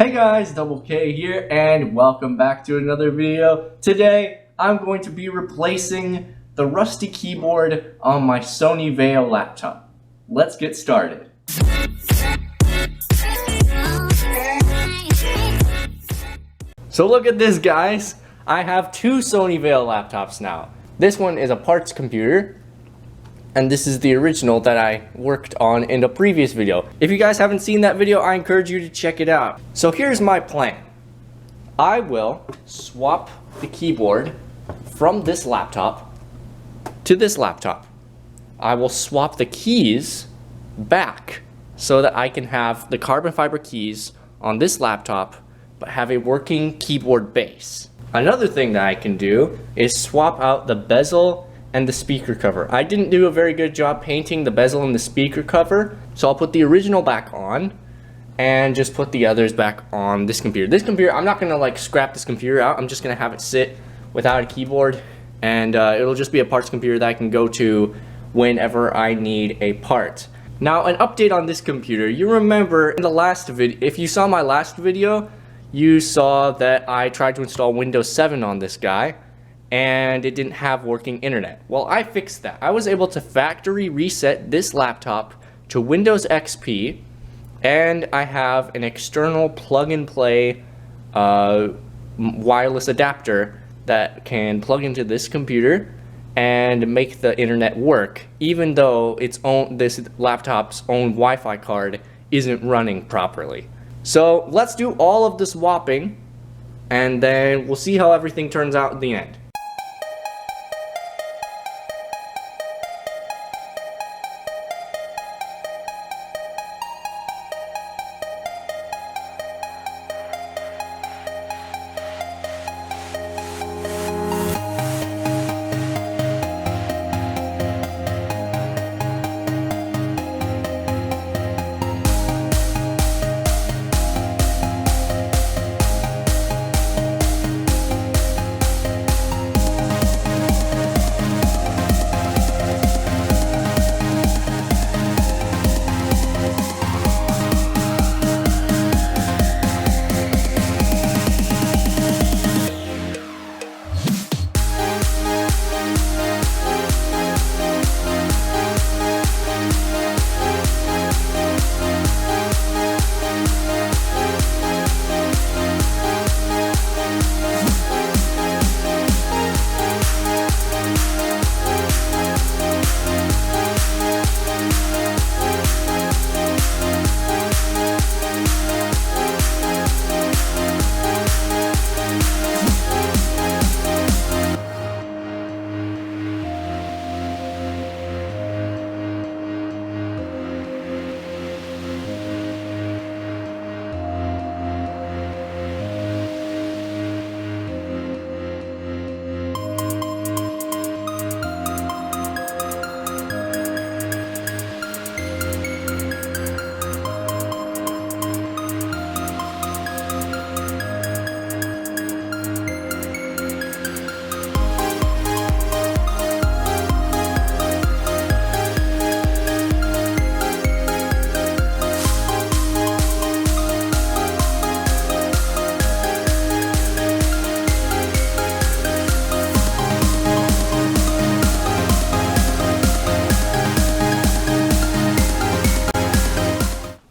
Hey guys, Double K here, and welcome back to another video. Today, I'm going to be replacing the rusty keyboard on my Sony Vaio laptop. Let's get started. So look at this, guys. I have two Sony Vaio laptops now. This one is a parts computer, and this is the original that I worked on in the previous video. If you guys haven't seen that video, I encourage you to check it out. So here's my plan. I will swap the keyboard from this laptop to this laptop. I will swap the keys back so that I can have the carbon fiber keys on this laptop but have a working keyboard base. Another thing that I can do is swap out the bezel and the speaker cover. I didn't do a very good job painting the bezel and the speaker cover, so I'll put the original back on and just put the others back on this computer. This computer, I'm not gonna like scrap this computer out. I'm just gonna have it sit without a keyboard, and it'll just be a parts computer that I can go to whenever I need a part. Now, an update on this computer. You remember in the last video, if you saw my last video, you saw that I tried to install Windows 7 on this guy, and it didn't have working internet. Well, I fixed that. I was able to factory reset this laptop to Windows XP, and I have an external plug-and-play wireless adapter that can plug into this computer and make the internet work, even though this laptop's own Wi-Fi card isn't running properly. So let's do all of the swapping, and then we'll see how everything turns out in the end.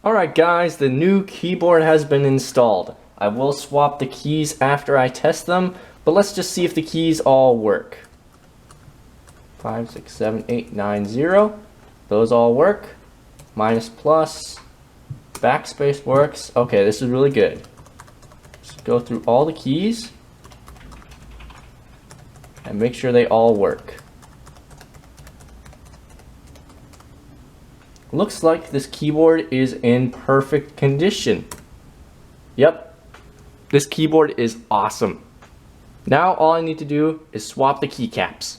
Alright guys, the new keyboard has been installed. I will swap the keys after I test them, but let's just see if the keys all work. 5, 6, 7, 8, 9, 0. Those all work. Minus plus. Backspace works. Okay, this is really good. Just go through all the keys and make sure they all work. Looks like this keyboard is in perfect condition. Yep, this keyboard is awesome. Now all I need to do is swap the keycaps.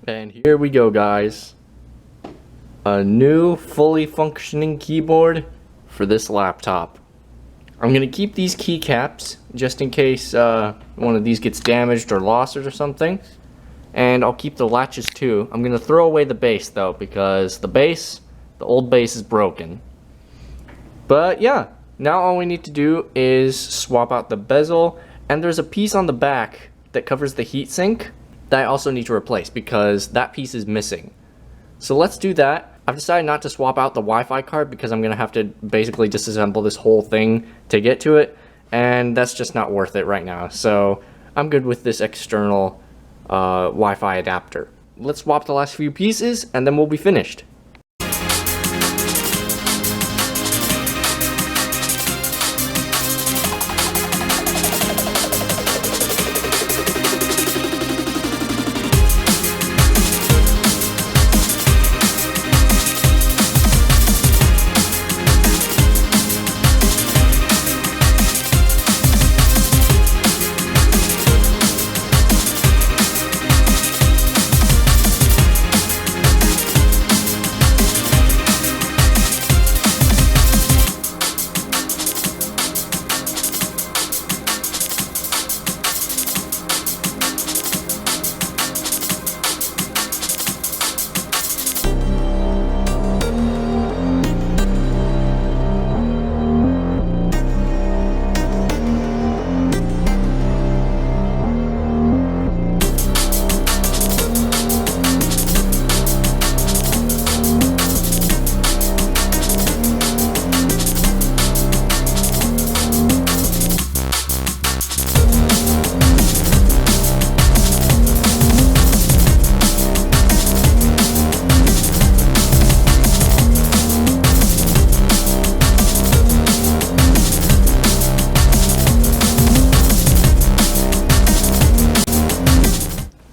And here we go, guys. A new fully functioning keyboard for this laptop. I'm gonna keep these keycaps just in case one of these gets damaged or lost or something. And I'll keep the latches too. I'm gonna throw away the base though, because the old base is broken. But yeah, now all we need to do is swap out the bezel, and there's a piece on the back that covers the heatsink that I also need to replace because that piece is missing. So let's do that. I've decided not to swap out the Wi-Fi card because I'm gonna have to basically disassemble this whole thing to get to it, and that's just not worth it right now. So I'm good with this external Wi-Fi adapter. Let's swap the last few pieces and then we'll be finished.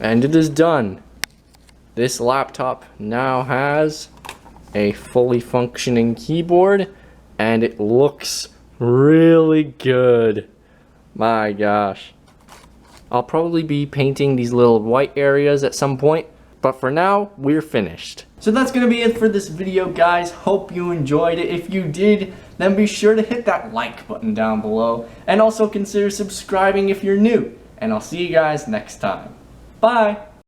And it is done. This laptop now has a fully functioning keyboard and it looks really good. My gosh. I'll probably be painting these little white areas at some point, but for now, we're finished. So that's gonna be it for this video, guys. Hope you enjoyed it. If you did, then be sure to hit that like button down below and also consider subscribing if you're new. And I'll see you guys next time. Bye!